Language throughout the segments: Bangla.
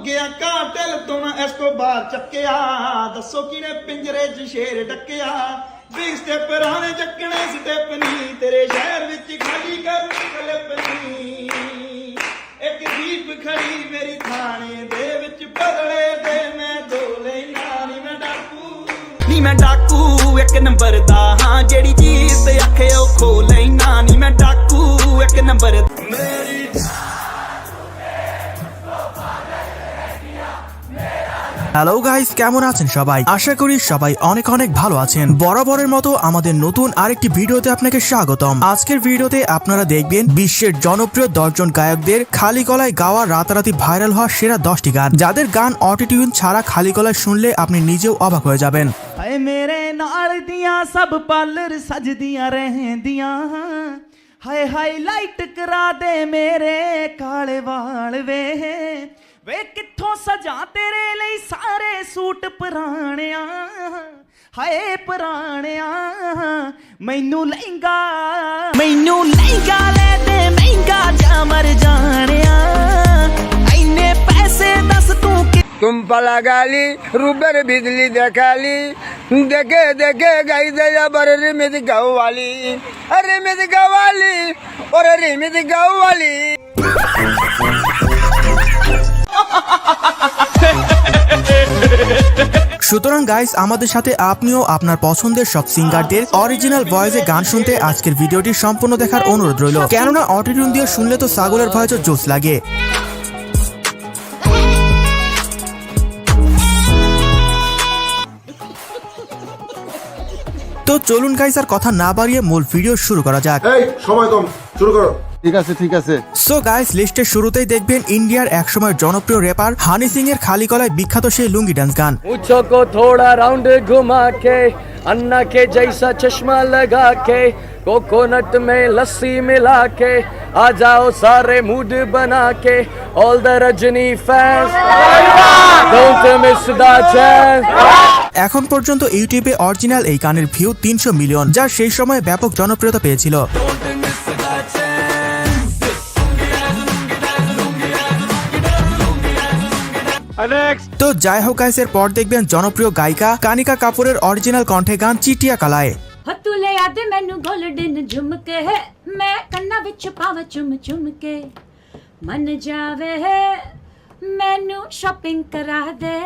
ਗਿਆ ਕਾਟਲ ਤੋਂ ਮੈਂ ਇਸ ਤੋਂ ਬਾਹਰ ਚੱਕਿਆ ਦੱਸੋ ਕਿਨੇ ਪਿੰਜਰੇ 'ਚ ਸ਼ੇਰ ਡੱਕਿਆ ਵੀ ਸਟੈਪਰਾਂ ਨੇ ਚੱਕਣੇ ਸਟੈਪ ਨਹੀਂ ਤੇਰੇ ਸ਼ਹਿਰ ਵਿੱਚ ਖਾਲੀ ਕਰ ਕਲਿਪ ਨਹੀਂ ਇੱਕ ਜੀਪ ਖੜੀ ਮੇਰੀ ਥਾਣੇ ਦੇ ਵਿੱਚ ਬਦਲੇ ਦੇ ਮੈਂ ਦੋ ਲੈਣਾ ਨੀ ਮੈਂ ਡਾਕੂ ਇੱਕ ਨੰਬਰ ਦਾ ਹਾਂ ਜਿਹੜੀ ਚੀਜ਼ ਤੇ ਆਖੇ ਉਹ ਖੋ ਲੈਣਾ ਨੀ ਮੈਂ ਡਾਕੂ ਇੱਕ ਨੰਬਰ ਮੇਰੀ হ্যালো গাইস, কেমন আছেন সবাই? আশা করি সবাই অনেক অনেক ভালো আছেন। বরাবরের মতো আমাদের নতুন আরেকটি ভিডিওতে আপনাকে স্বাগতম। আজকের ভিডিওতে আপনারা দেখবেন বিশ্বের জনপ্রিয় 10 জন গায়কদের খালি গলায় গাওয়া রাতারাতি ভাইরাল হওয়া সেরা 10টি গান, যাদের গান অটোটিউন ছাড়া খালি গলায় শুনলে আপনি নিজেও অবাক হয়ে যাবেন। ਹਾਏ ਮੇਰੇ ਨਾਲ ਦੀਆਂ ਸਭ ਪਾਲਰ ਸਜਦੀਆਂ ਰਹਿੰਦੀਆਂ ਹਾਏ ਹਾਈਲਾਈਟ ਕਰਾ ਦੇ ਮੇਰੇ ਕਾਲੇ ਵਾਲ ਵੇ ਕਿੱਥੋਂ ਸਜਾ ਤੇਰੇ ਲਈ ਸਾਰੇ ਸੂਟ ਪੁਰਾਣਿਆ ਹਾਏ ਪੁਰਾਣਿਆ ਮੈਨੂੰ ਲਹਿੰਗਾ ਲੈ ਦੇ ਮਹਿੰਗਾ ਜਾ ਮਰ ਜਾਣਿਆ ਐਨੇ ਪੈਸੇ ਦੱਸ ਤੂੰ तुम पला गाली रूबर बिजली देखाली देखे देखे गाई दया बर रिमित गाँव वाली रिमित गाँव वाली और रिमित गाँव वाली সুতরাং গাইস, আমাদের সাথে আপনিও আপনার পছন্দের সব সিঙ্গারদের অরিজিনাল ভয়েসে গান শুনতে আজকের ভিডিওটি সম্পূর্ণ দেখার অনুরোধ রইল, কেননা অটোটিউন দিয়ে শুনলে তো ছাগলের ভয়েসও জোস লাগে। তো চলুন গাইস, আর কথা না বাড়িয়ে মূল ভিডিও শুরু করা যাক। এই সময় কম, শুরু করো। ঠিক আছে। সো গাইস, লিস্টের শুরুতেই দেখবেন ইন্ডিয়ার একসময় জনপ্রিয় র্যাপার হানি সিং এর খালি গলায় বিখ্যাত সেই লুঙ্গি ডান্স গান। मुझको को थोड़ा राउंड घुमा के अन्ना के जैसा चश्मा लगा के कोकोनट में लस्सी मिला के आ जाओ सारे मूड बना के all the Rajni fans don't miss the chance. এখন পর্যন্ত ইউটিউবে অরিজিনাল এই গানের ভিউ 300 মিলিয়ন, যা সেই সময় ব্যাপক জনপ্রিয়তা পেয়েছিল। তো যাই হোক গাইস, এর পর দেখবেন জনপ্রিয় গায়িকা কানিকা কাপুরের অরিজিনাল কণ্ঠে গান চিটিয়া কালায়। ਤੂੰ ਲੈ ਆ ਦੇ ਮੈਨੂੰ ਗੋਲਡਨ ਝੁਮਕੇ ਮੈਂ ਕੰਨਾਂ ਵਿੱਚ ਪਾਵਾਂ ਚੁੰਮ ਚੁੰਮ ਕੇ ਮਨ ਜਾਵੇ ਮੈਨੂੰ ਸ਼ਾਪਿੰਗ ਕਰਾ ਦੇ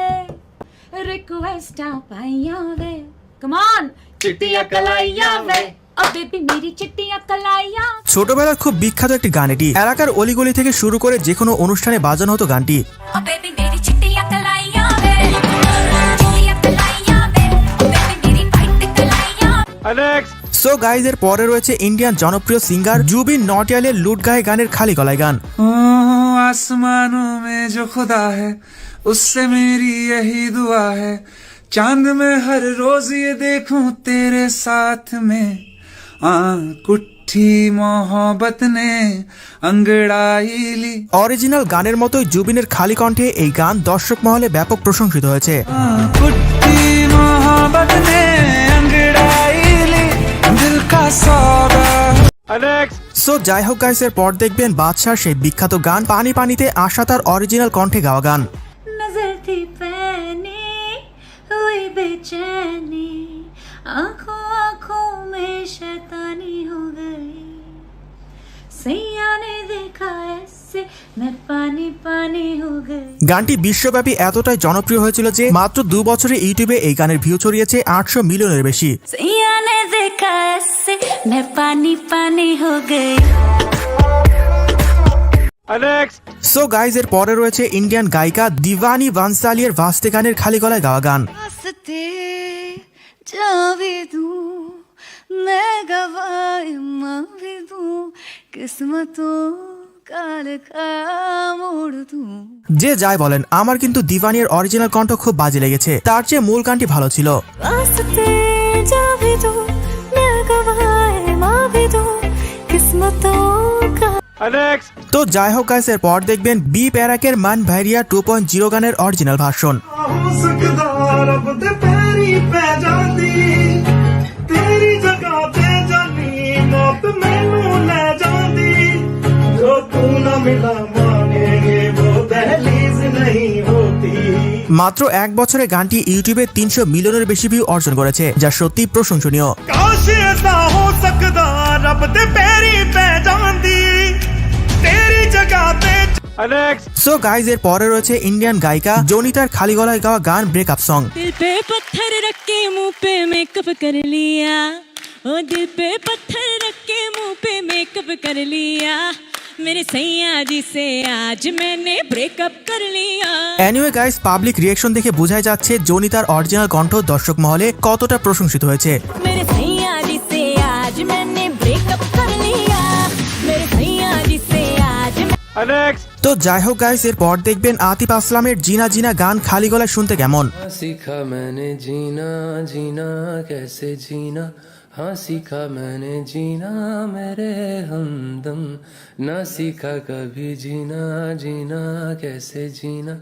ਰਿਕੁਐਸਟਾਂ ਪਾਈਆਂ ਵੇ ਕਮ ਔਨ ਚਿੱਟੀਆਂ ਕਲਾਈਆਂ ਵੇ ও বেবি মেরি চিট্টিয়াঁ কলাইয়াঁ। ছোটবেলার খুব বিখ্যাত একটি গান এটি, এলাকার অলিগলি থেকে শুরু করে যে কোনো অনুষ্ঠানে বাজানো হতো গানটি। ও বেবি মেরি চিট্টিয়াঁ কলাইয়াঁ वे চিট্টিয়াঁ কলাইয়াঁ वे বেবি মেরি वाइट কলাইয়াঁ। সো গাইজ, এর পরে রয়েছে ইন্ডিয়ান জনপ্রিয় সিঙ্গার জুবিন নটিয়ালের লুট গায়ে গানের খালি গলায় গান। आसमानों में जो खुदा है उससे मेरी यही दुआ है चांद में हर रोज ये देखूं तेरे साथ में कुट्ठी मोहब्बत ने अंगड़ाई ली। অরিজিনাল গানের মতোই জুবিনের খালি কণ্ঠে এই গান দর্শক মহলে ব্যাপক প্রশংসিত হয়েছে। कुट्ठी मोहब्बत ने अंगड़ाई ली दिल का सौदा। সো যাই হোক গাইস, এর পর দেখবেন বাদশাহ সেই বিখ্যাত গান পানি পানিতে আশা তার অরিজিনাল কণ্ঠে গাওয়া গান। नजर थी पहनी हुई बेचैनी आंखों आंखों में शैतानी हो गई सैया ने देखा ऐसे मैं पानी पानी हो गई। গানটি বিশ্বব্যাপী এতটাই জনপ্রিয় হয়েছিল যে মাত্র 2 বছরে ইউটিউবে এই গানের ভিউ ছড়িয়েছে 800 মিলিয়নের বেশি। सैया ने देखा ऐसे मैं पानी पानी हो गई। সো গাইজ, এর পরে রয়েছে ইন্ডিয়ান গায়িকা দিওয়ানি বানসালিয়ার ভাস্তে গানের খালি গলায় গাওয়া গান। যে যাই বলেন, আমার কিন্তু দিওয়ানির অরিজিনাল কণ্ঠ খুব বাজে লেগেছে, তার চেয়ে মূল গানটি ভালো ছিল। তো যাই হোক গাইস, এর পর দেখবেন বি প্যারাকের মান ভাইরিয়া 2.0 গানের অরিজিনাল ভার্সন। जो तू न मिला मानेंगे वो दहलीज नहीं हो মাত্র এক বছরে গানটি ইউটিউবে 300 মিলিয়নের বেশি ভিউ অর্জন করেছে, যা সত্যি প্রশংসনীয়। ਕਾਸ਼ ਐਸਾ ਹੋ ਸਕਦਾ ਰੱਬ ਦੇ ਪੈਰੀ ਪੈ ਜਾਂਦੀ तेरी जगह पे। সো গাইজ এর পরে রয়েছে ইন্ডিয়ান গায়িকা জনিতার খালি গলায় গাওয়া গান ব্রেকআপ সং। दिल पे पत्थर रख के मुंह पे मेकअप कर लिया, ओ दिल पे पत्थर रख के मुंह पे मेकअप कर लिया, मेरे सैया जी से आज मैंने ब्रेकअप कर लिया। এনিওয়ে গাইজ পাবলিক রিঅ্যাকশন দেখে বোঝাই যাচ্ছে জনিতার অরিজিনাল কণ্ঠ দর্শক মহলে কতটা প্রশংসিত হয়েছে। मेरे सैया जी से आज मैंने ब्रेकअप कर लिया, मेरे सैया जी से आज তো যাই হোক গাইজ এর পর দেখবেন আতিফ আসলামের জিনা জিনা গান খালি গলায় শুনতে কেমন। सीखा मैंने जीना जीना कैसे जीना, हाँ सीखा मैंने जीना मेरे हमदम, ना सीखा कभी जीना जीना कैसे जीना,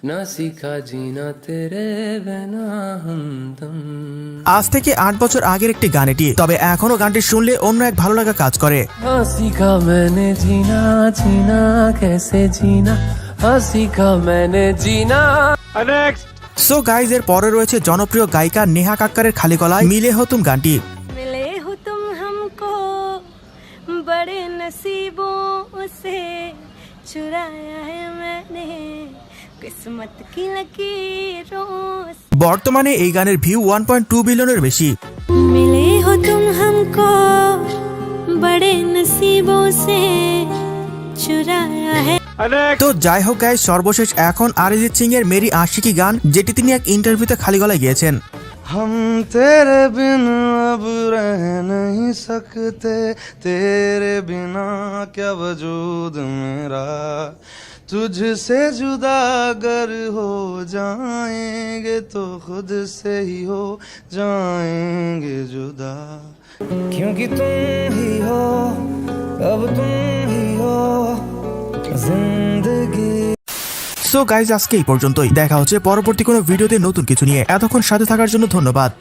ना सीखा जीना तेरे बिना हमदम। আজ থেকে 8 বছর আগের একটি গান এটি, তবে এখনো গানটি শুনলে অন্য এক ভালো লাগা কাজ করে। हाँ सीखा मैंने जीना जीना कैसे जीना, हाँ सीखा मैंने जीना। সো গাইজ এর পরে রয়েছে জনপ্রিয় গায়িকা নেহা কাক্কারের খালি গলায় মিলে হো তুম গানটি। मिले हो तुम हमको बड़े नसीबों से, चुराया है मैंने किस्मत की लकीरों से। বর্তমানে এই গানের ভিউ 1.2 বিলিয়নের বেশি। मिले हो तुम हमको बड़े नसीबों से, चुराया है। তো যাই হোক গাইজ সর্বশেষ এখন অরিজিৎ সিং এর মেরি আশিকি গান, যেটি তিনি এক ইন্টারভিউতে খালি গলায় গিয়েছেন। हम तेरे बिन अब रह नहीं सकते, तेरे बिना क्या वजूद मेरा, तुझसे जुदा अगर हो जाएंगे तो खुद से ही हो जाएंगे जुदा, क्योंकि तुम ही हो, अब तुम ही हो जिंदगी। সো গাইজ আজকে এই পর্যন্তই, দেখা হচ্ছে পরবর্তী কোনো ভিডিওতে নতুন কিছু নিয়ে। এতক্ষণ সাথে থাকার জন্য ধন্যবাদ।